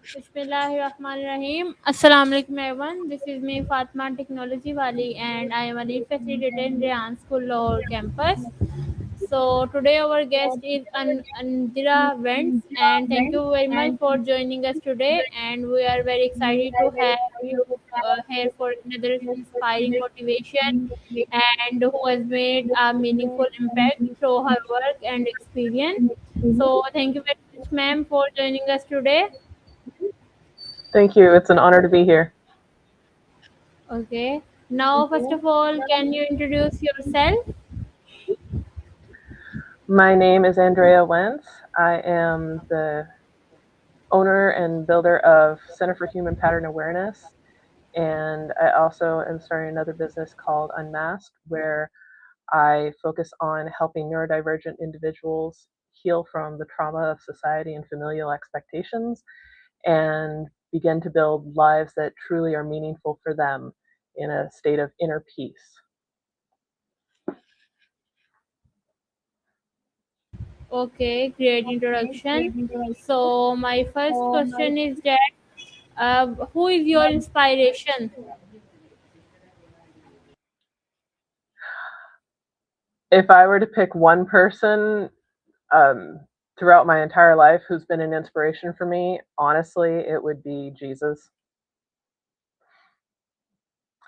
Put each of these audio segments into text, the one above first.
Bismillahirrahmanirrahim. Assalamu alaikum everyone. This is me Fatma Technology Wali and I am a lead facilitator in Rayan School Lahore campus. So today our guest is Andrea Wentz and thank you very much for joining us today and we are very excited to have you here for another inspiring motivation and who has made a meaningful impact through her work and experience. So thank you very much ma'am for joining us today. Thank you. It's an honor to be here. Okay. Now, first of all, can you introduce yourself? My name is Andrea Wentz. I am the owner and builder of Center for Human Pattern Awareness. And I also am starting another business called Unmasked, where I focus on helping neurodivergent individuals heal from the trauma of society and familial expectations and begin to build lives that truly are meaningful for them in a state of inner peace. Okay, great introduction. So, my first question is that who is your inspiration? If I were to pick one person um, throughout my entire life who's been an inspiration for me, honestly, it would be Jesus.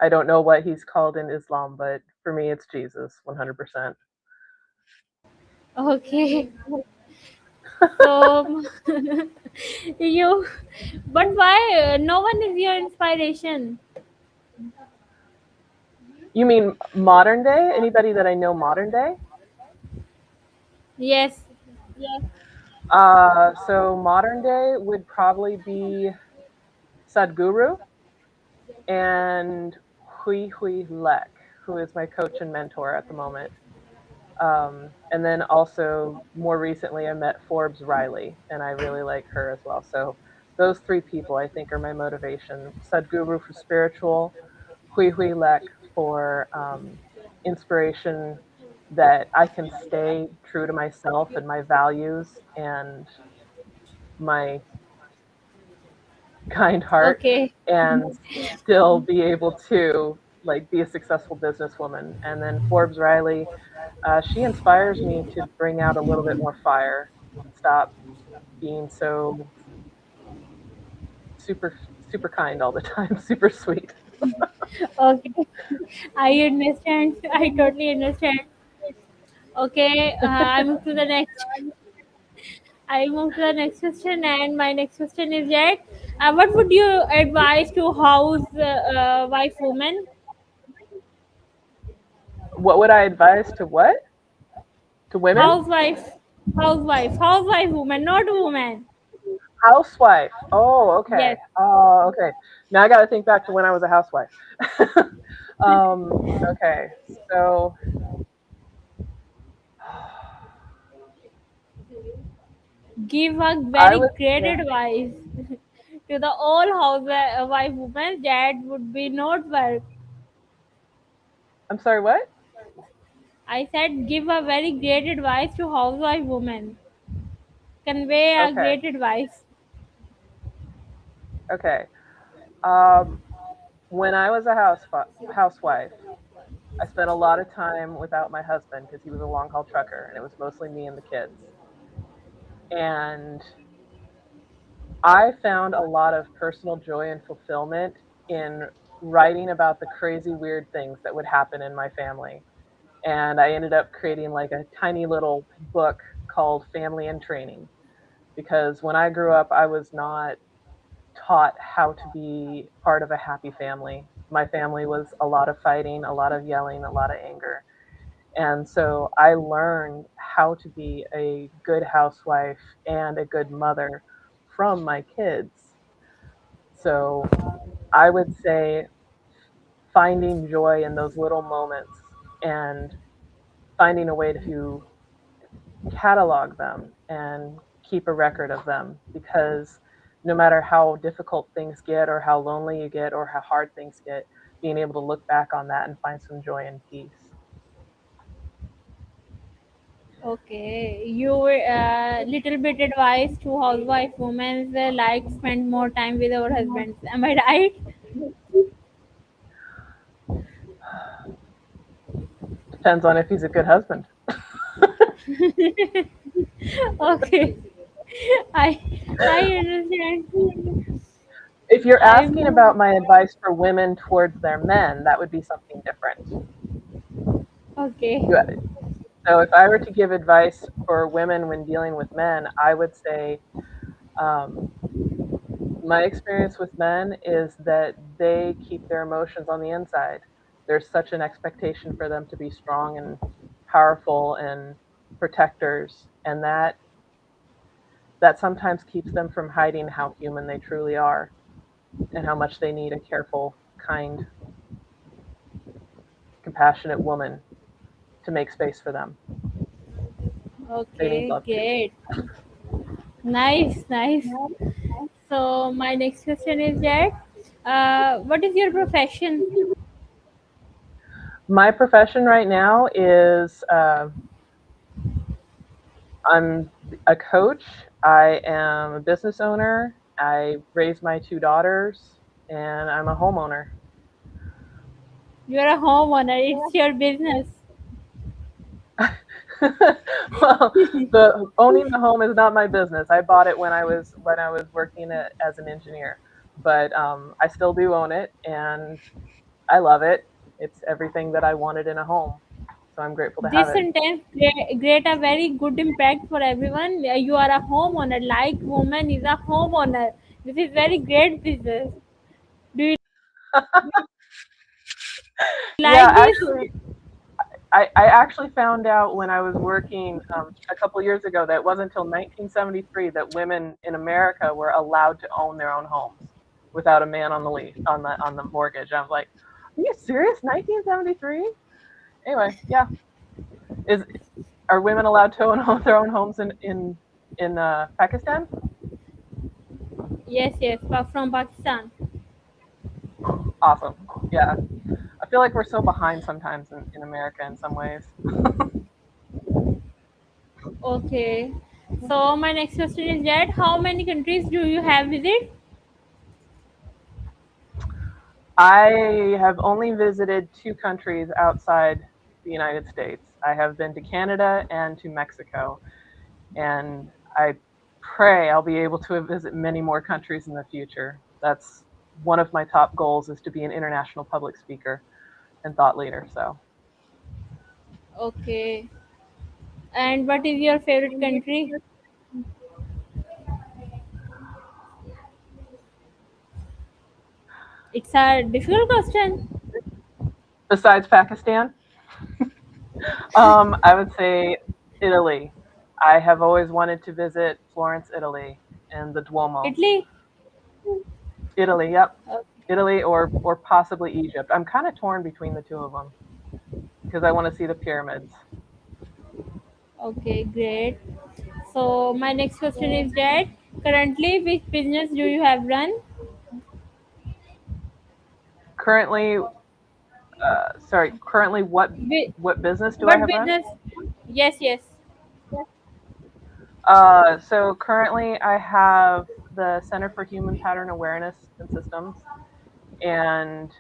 I don't know what he's called in Islam, but for me, it's Jesus, 100%. Okay, so you, but why no one is your inspiration? You mean modern day? Anybody that I know modern day? Yes. So modern day would probably be Sadhguru and Hui Hui Lek, who is my coach and mentor at the moment. And then also more recently, I met Forbes Riley, and I really like her as well. So those three people I think are my motivation. Sadhguru for spiritual, Hui Hui Lek for inspiration that I can stay true to myself and my values and my kind heart Okay. and still be able to like be a successful businesswoman. And then Forbes Riley, she inspires me to bring out a little bit more fire and stop being so super kind all the time, super sweet. Okay. I understand. I totally understand. Okay. I move to the next. I move to the next question, and my next question is that what would you advise to house wife woman, What would I advise to what? To women? housewife, housewife woman, not woman. Housewife. Oh, okay. Yes. Oh, okay. Now I got to think back to when I was a housewife. Okay. So Give a I very would great say, advice to the all housewife woman that would be not work. I'm sorry, what? I said give a very great advice to housewife woman. Convey a Okay. great advice. Okay. Um, when I was a housewife, I spent a lot of time without my husband because he was a long haul trucker and it was mostly me and the kids. And I found a lot of personal joy and fulfillment in writing about the crazy, weird things that would happen in my family. And I ended up creating like a tiny little book called Family in Training because when I grew up, I was not taught how to be part of a happy family. My family was a lot of fighting, a lot of yelling, a lot of anger. And so I learned how to be a good housewife and a good mother from my kids. So I would say finding joy in those little moments and finding a way to catalog them and keep a record of them because no matter how difficult things get or how lonely you get or how hard things get, being able to look back on that and find some joy and peace. Okay, you little bit advice to housewife women like spend more time with our husbands. Am I right? Depends on if he's a good husband. Okay, I I understand. If you're asking I'm about my advice for women towards their men, that would be something different. okay. You, so if I were to give advice for women when dealing with men, I would say um, my experience with men is that they keep their emotions on the inside. There's such an expectation for them to be strong and powerful and protectors, and that sometimes keeps them from hiding how human they truly are and how much they need a careful, kind, compassionate woman to make space for them. They need Okay, love too. great. Nice, nice. So my next question is that what is your profession? My profession right now is I'm a coach. I am a business owner. I raise my two daughters, and I'm a homeowner. You're a homeowner. It's your business. Well, the owning the home is not my business. I bought it when I was working as an engineer, but I still do own it, and I love it. It's everything that I wanted in a home, so I'm grateful to have This it. sentence create a very good impact for everyone. You are a homeowner. Like woman is a homeowner. This is very great business. Do you Yeah, like this? actually, I actually found out when I was working a couple years ago that it wasn't until 1973 that women in America were allowed to own their own homes without a man on the lease on the mortgage. I was like, "Are you serious? 1973?" Anyway, yeah, is are women allowed to own their own homes in Pakistan? Yes, yes. From Pakistan. Awesome. Yeah, I feel like we're so behind sometimes in America in some ways. Okay. So my next question is that how many countries do you have visit? I have only visited two countries outside the United States. I have been to Canada and to Mexico, and I pray I'll be able to visit many more countries in the future. That's one of my top goals is to be an international public speaker and thought leader. So Okay. And what is your favorite country? It's a difficult question. besides Pakistan, I would say Italy. I have always wanted to visit Florence, Italy, and the Duomo. Italy. Italy, yep. Okay. Italy or possibly Egypt. I'm kind of torn between the two of them because I want to see the pyramids. Okay, great. So my next question is that currently which business do you have run? Currently, currently, Whi- what business do I What have run? business? Yes, yes. So currently, I have the Center for Human Pattern Awareness and Systems, and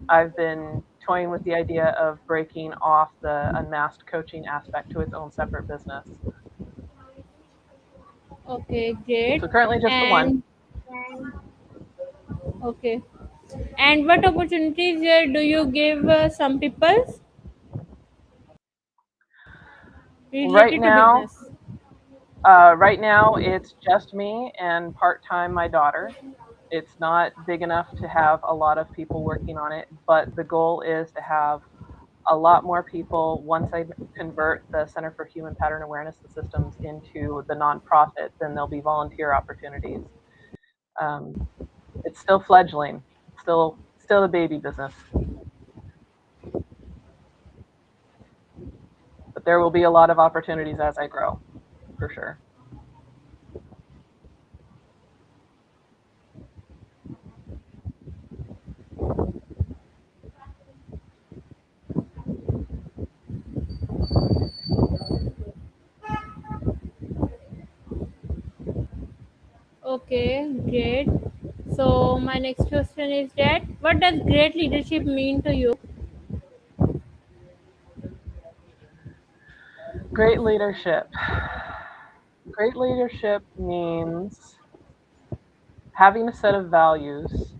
I've been toying with the idea of breaking off the unmasked coaching aspect to its own separate business. Okay, great. So currently, just the one. And okay. And what opportunities do you give some people Right related to now, business? right now, it's just me and part time my daughter. It's not big enough to have a lot of people working on it, but the goal is to have a lot more people once I convert the Center for Human Pattern Awareness and Systems into the nonprofit. Then there'll be volunteer opportunities. Um, it's still fledgling, still a baby business, but there will be a lot of opportunities as I grow, for sure. Okay, great. So my next question is that what does great leadership mean to you? Great leadership. Great leadership means having a set of values,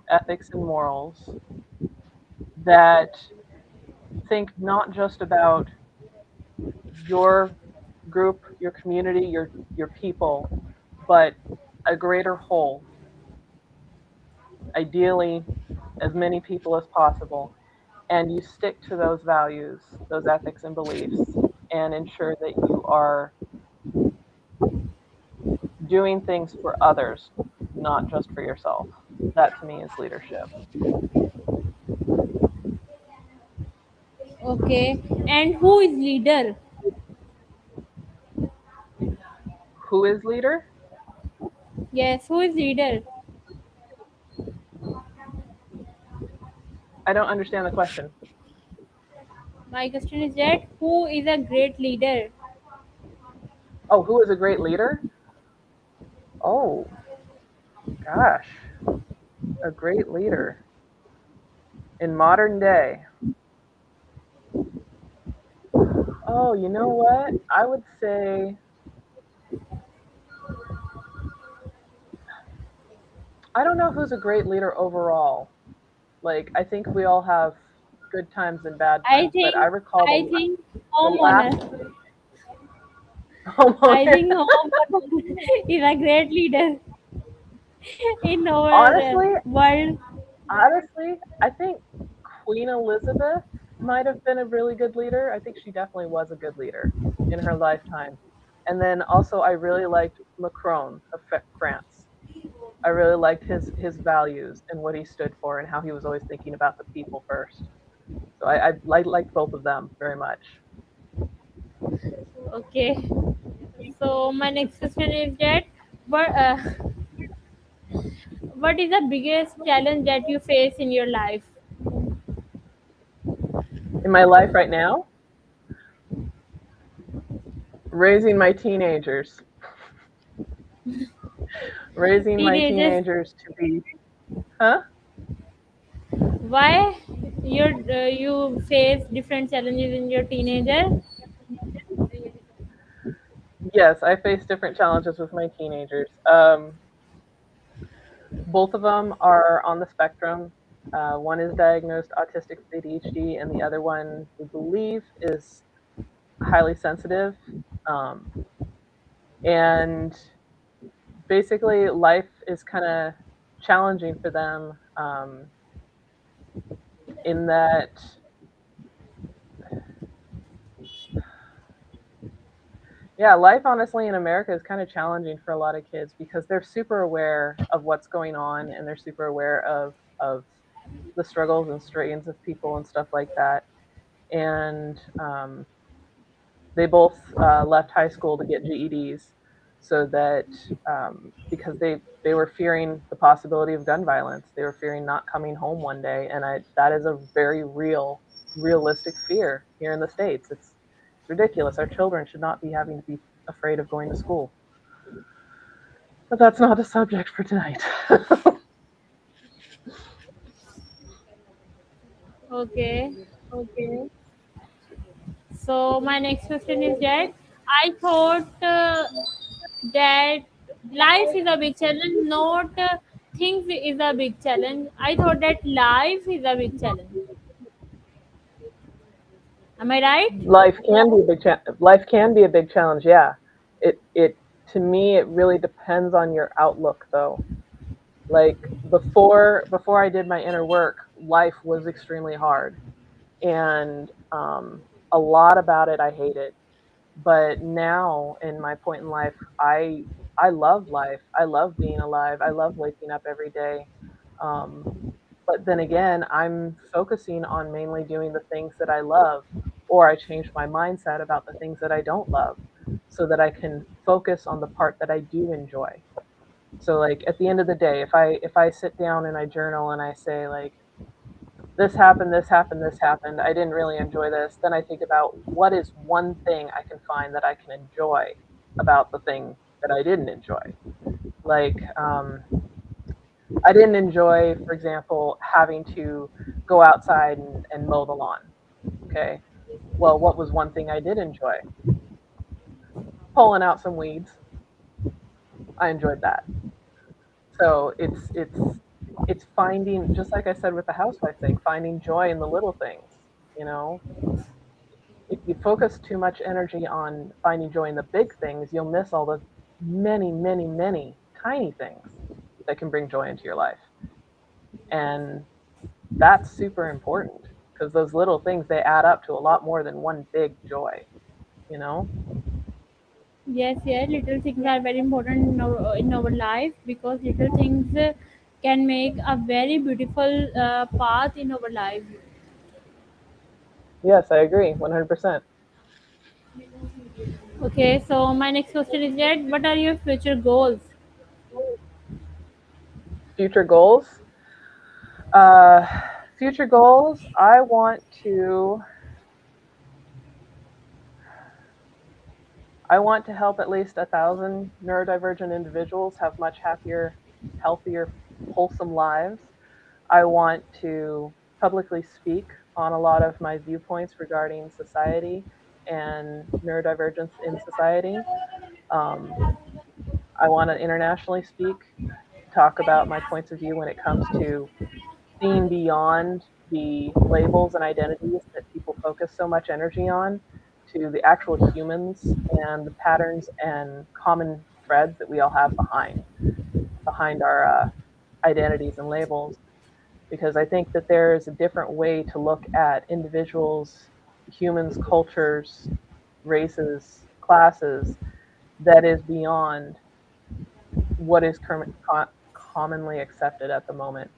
ethics, and morals that think not just about your group, your community, your people, but a greater whole, ideally as many people as possible, and you stick to those values, those ethics and beliefs, and ensure that you are doing things for others, not just for yourself. That to me is leadership. Okay, and who is leader? Who is leader? Yes, who is leader? I don't understand the question. My question is that who is a great leader? Oh, who is a great leader? Oh, gosh, a great leader in modern day. Oh, you know what? I would say I don't know who's a great leader overall. Like I think we all have good times and bad I times, but I think recall I think the last homeowner. I homeowner. think homeowner is a great leader in our honestly, world. honestly, I think Queen Elizabeth might have been a really good leader. I think she definitely was a good leader in her lifetime. And then also I really liked Macron of France. I really liked his values and what he stood for and how he was always thinking about the people first. So I liked both of them very much. Okay. So my next question is that what is the biggest challenge that you face in your life? In my life right now, raising my teenagers, raising my Teenagers, teenagers to be, huh? why you face different challenges in your teenager? Yes, I face different challenges with my teenagers. Both of them are on the spectrum. One is diagnosed autistic with ADHD, and the other one, we believe, is highly sensitive. Um, and basically, life is kind of challenging for them in that, yeah, life honestly in America is kind of challenging for a lot of kids because they're super aware of what's going on and they're super aware of the struggles and strains of people and stuff like that. And they both left high school to get GEDs so that because they were fearing the possibility of gun violence, they were fearing not coming home one day, and that is a very realistic fear here in the States. It's ridiculous. Our children should not be having to be afraid of going to school. But that's not the subject for tonight. Okay. So my next question is that I thought that life is a big challenge, not things is a big challenge. I thought that life is a big challenge. Am I right? Life can be a big challenge. Yeah, it to me it really depends on your outlook though. Like before I did my inner work, life was extremely hard, and a lot about it I hated. But now in my point in life, I love life. I love being alive. I love waking up every day. Um, but then again, I'm focusing on mainly doing the things that I love, or I change my mindset about the things that I don't love, so that I can focus on the part that I do enjoy. So like at the end of the day, if I sit down and I journal and I say like this happened, this happened, this happened, I didn't really enjoy this, then I think about what is one thing I can find that I can enjoy about the thing that I didn't enjoy. Like, I didn't enjoy, for example, having to go outside and mow the lawn. Okay. Well, what was one thing I did enjoy? Pulling out some weeds. I enjoyed that. So it's finding, just like I said with the housewife thing, finding joy in the little things. You know, if you focus too much energy on finding joy in the big things, you'll miss all the many, many, many tiny things that can bring joy into your life. And that's super important because those little things, they add up to a lot more than one big joy, you know? Yes, yes, little things are very important in our life, because little things can make a very beautiful path in our life. Yes, I agree 100%. Okay, so my next question is that what are your future goals? Future goals. Uh, Future goals. I want to help at least 1,000 neurodivergent individuals have much happier, healthier, wholesome lives. I want to publicly speak on a lot of my viewpoints regarding society and neurodivergence in society. Um, I want to internationally speak, talk about my points of view when it comes to seeing beyond the labels and identities that people focus so much energy on to the actual humans and the patterns and common threads that we all have behind our identities and labels. Because I think that there is a different way to look at individuals, humans, cultures, races, classes that is beyond what is commonly accepted at the moment.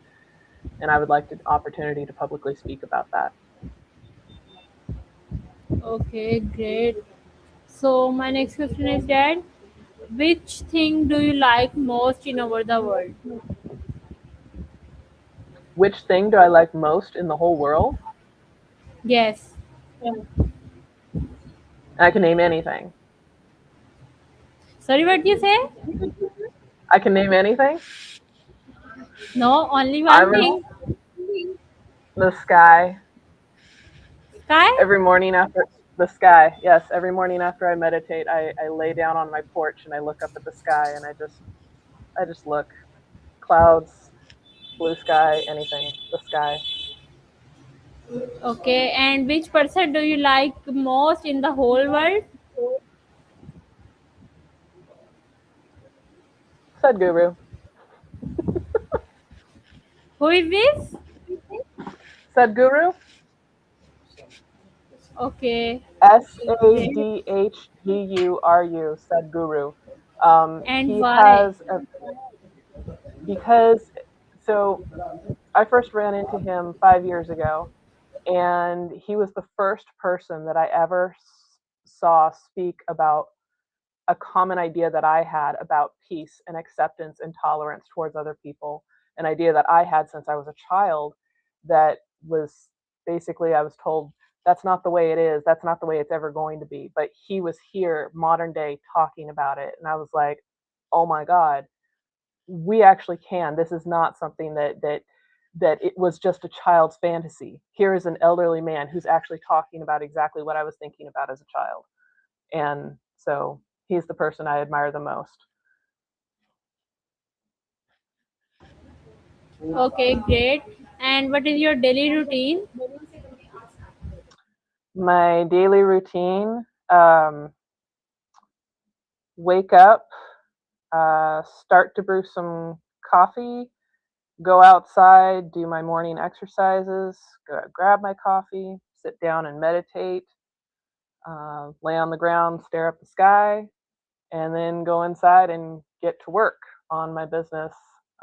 And I would like the opportunity to publicly speak about that. Okay, great. So my next question is that which thing do you like most in over the world? Which thing do I like most in the whole world? Yes. I can name anything. Sorry, what you say? I can name anything. No, only one I'm in thing. the sky Sky? every morning after the sky. Yes, every morning after I meditate, I lay down on my porch and I look up at the sky and I just look. Clouds, blue sky, anything. The sky. Okay, and which person do you like most in the whole world? Sadhguru. Who is this? Sadhguru. Okay, S A great. D H G U R U. Sadhguru. And He why? has a because so I first ran into him 5 years ago, and he was the first person that I ever saw speak about a common idea that I had about peace and acceptance and tolerance towards other people, an idea that I had since I was a child that was basically, I was told that's not the way it is, that's not the way it's ever going to be. But he was here, modern day, talking about it. And I was like, oh my God, we actually can. This is not something that it was just a child's fantasy. Here is an elderly man who's actually talking about exactly what I was thinking about as a child. And so he's the person I admire the most. Okay, great. And what is your daily routine? My daily routine, wake up, start to brew some coffee, go outside, do my morning exercises, grab my coffee, sit down and meditate, lay on the ground, stare up the sky, and then go inside and get to work on my business,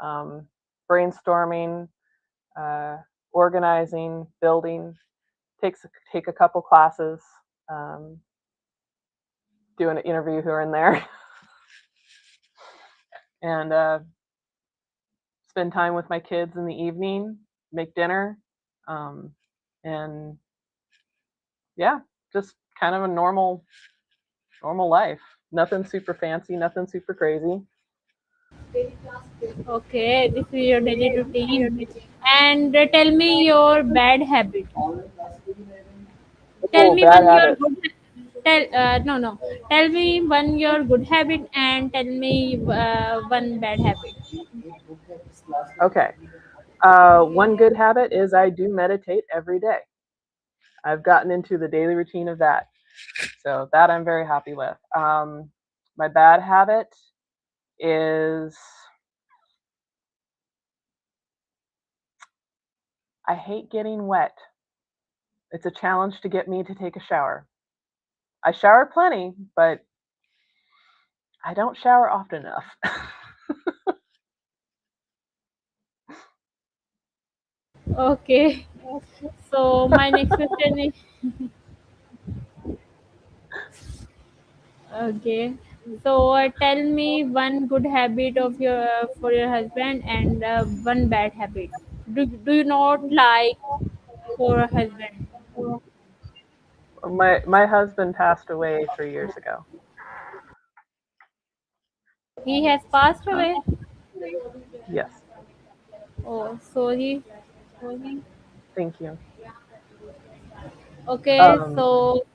um, brainstorming, uh, organizing, building. Take a couple classes, um, do an interview here and there, and spend time with my kids in the evening, make dinner, um, and yeah, just kind of a normal life. Nothing super fancy, nothing super crazy. Okay, this is your daily routine. And tell me your bad habit. Tell Oh, me bad one your habits. good. Tell no no. Tell me one your good habit and tell me one bad habit. Okay. One good habit is I do meditate every day. I've gotten into the daily routine of that. So that I'm very happy with. My bad habit is I hate getting wet. It's a challenge to get me to take a shower. I shower plenty, but I don't shower often enough. Okay. So my next question is okay. So tell me one good habit of your for your husband and one bad habit. Do you not like for a husband? My husband passed away 3 years ago. He has passed away. Yes. Oh, sorry. Thank you. Okay, Um, so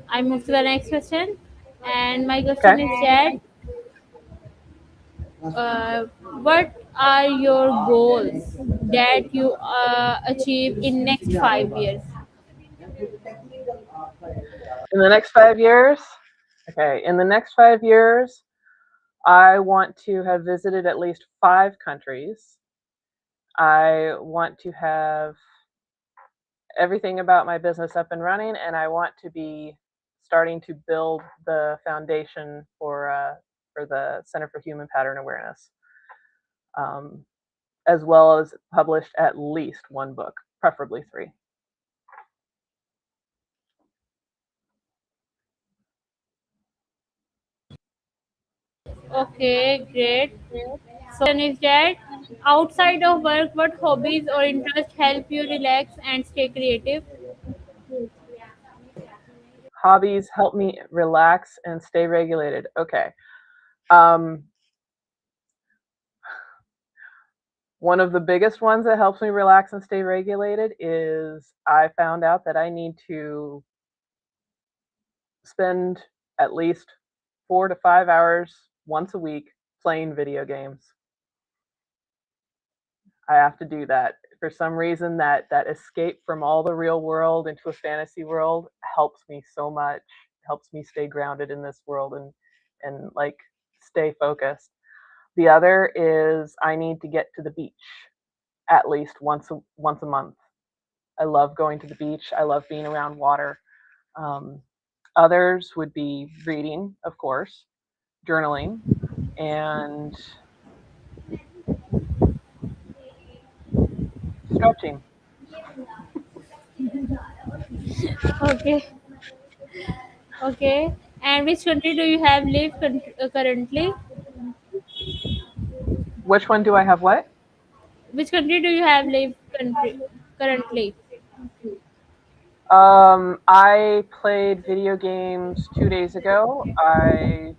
I move to the next question, and my okay. question is that what are your goals that you achieve in next 5 years? In the next 5 years, okay, in the next 5 years, I want to have visited at least 5 countries. I want to have everything about my business up and running, and I want to be starting to build the foundation for the Center for Human Pattern Awareness, um, as well as published at least one book, preferably three. Okay, great. So is that outside of work, what hobbies or interests help you relax and stay creative? Hobbies help me relax and stay regulated. Okay. Um, One of the biggest ones that helps me relax and stay regulated is I found out that I need to spend at least 4 to 5 hours once a week playing video games. I have to do that. For some reason, that escape from all the real world into a fantasy world helps me so much. Helps me stay grounded in this world and like stay focused. The other is I need to get to the beach at least once a month. I love going to the beach. I love being around water. Um, Others would be reading, of course, journaling, and stretching. Okay, okay. And which country do you have lived currently? Which one do I have what? Which country do you have lived currently? I played video games 2 days ago. I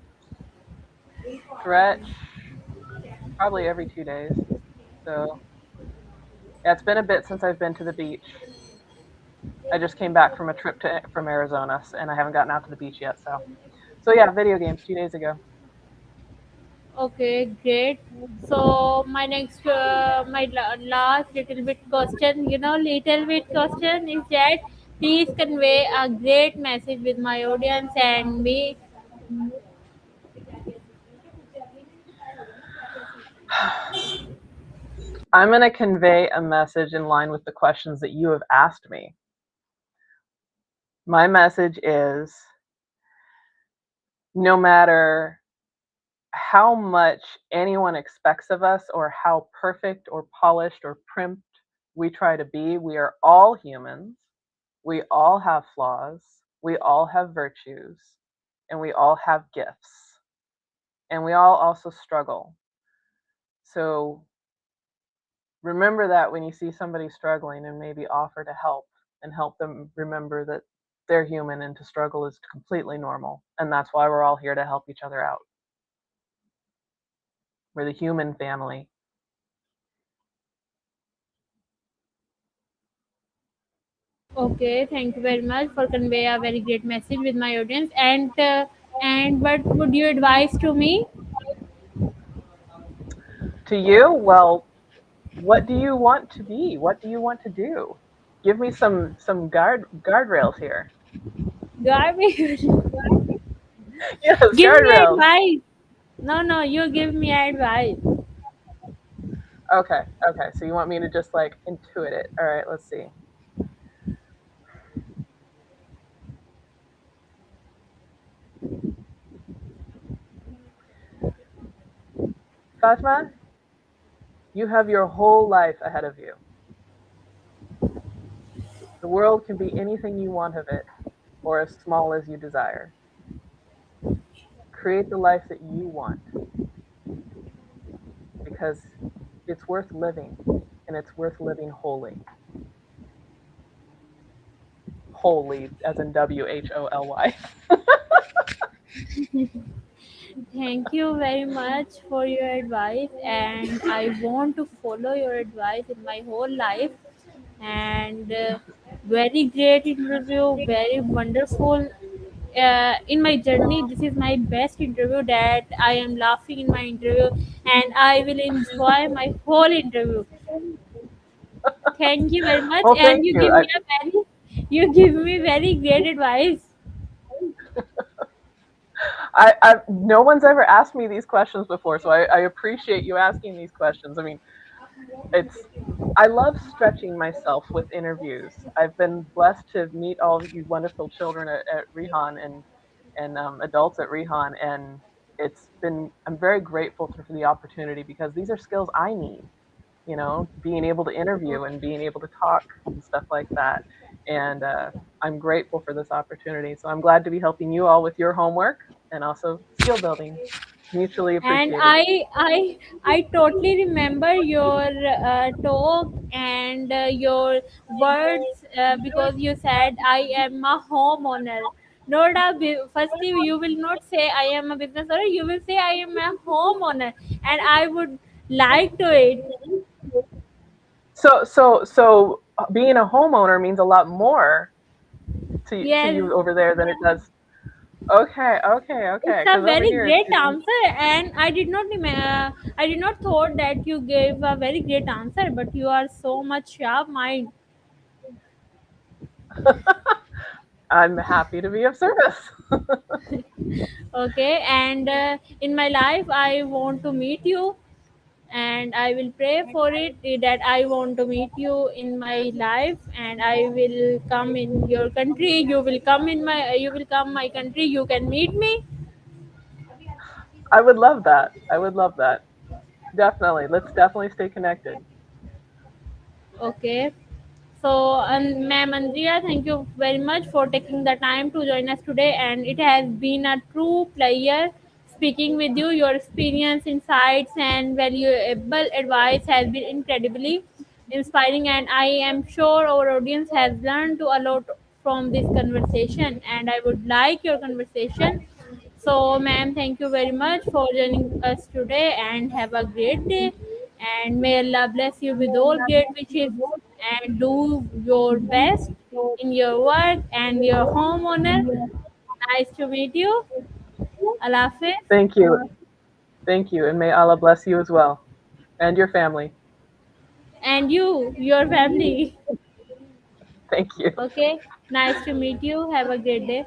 stretch probably every 2 days. So yeah, it's been a bit since I've been to the beach. I just came back from a trip from Arizona, and I haven't gotten out to the beach yet. So yeah, video games 2 days ago. Okay, great. So my next, last little bit question, little bit question is that please convey a great message with my audience and me. I'm going to convey a message in line with the questions that you have asked me. My message is no matter how much anyone expects of us or how perfect or polished or primped we try to be, we are all humans. We all have flaws. We all have virtues. And we all have gifts. And we all also struggle. So remember that when you see somebody struggling and maybe offer to help and help them remember that they're human and to struggle is completely normal. And that's why we're all here to help each other out. We're the human family. Okay, thank you very much for convey a very great message with my audience. And what would you advise to me? To you, well, what do you want to be? What do you want to do? Give me some guardrails here. Garbage. Yes, Give me guardrails. advice. No, no, you give me advice. Okay, okay. So you want me to just like intuit it. All right, let's see. Fatma, you have your whole life ahead of you. The world can be anything you want of it, or as small as you desire. Create the life that you want because it's worth living and it's worth living wholly. Wholly, as in WHOLY. Thank you very much for your advice, and I want to follow your advice in my whole life. And very great interview, very wonderful. In my journey, this is my best interview that I am laughing in my interview, and I will enjoy my whole interview. Thank you very much, Well, and thank you. you give me very great advice. No one's ever asked me these questions before, so I appreciate you asking these questions. I mean, it's I love stretching myself with interviews. I've been blessed to meet all of you wonderful children at Rihan and adults at Rihan, and I'm very grateful for the opportunity because these are skills I need. Being able to interview and being able to talk and stuff like that. And I'm grateful for this opportunity. So I'm glad to be helping you all with your homework and also skill building. Mutually And appreciated. I totally remember your talk and your words, because you said I am a homeowner, not firstly you will not say I am a business owner, you will say I am a homeowner, and I would like to it. So being a homeowner means a lot more to Yes, you over there than it does. Okay, okay, it's okay. a Because over very here, great answer, and I did not I did not thought that you gave a very great answer, but you are so much sharp mind. I'm happy to be of service. Okay, and in my life I want to meet you, and I will pray for it, that I want to meet you in my life, and I will come in your country, you will come my country, you can meet me. I would love that. I would love that. Definitely. Let's definitely stay connected. Okay. So, Ma'am Andrea, thank you very much for taking the time to join us today. And it has been a true pleasure speaking with you. Your experience, insights, and valuable advice has been incredibly inspiring. And I am sure our audience has learned to a lot from this conversation. And I would like your conversation. So, ma'am, thank you very much for joining us today, and have a great day. And may Allah bless you with all great wishes, and do your best in your work and your homeowner. Nice to meet you. Allah Hafiz. Thank you. Thank you. And may Allah bless you as well and your family. And you, your family. Thank you. Okay. Nice to meet you. Have a great day.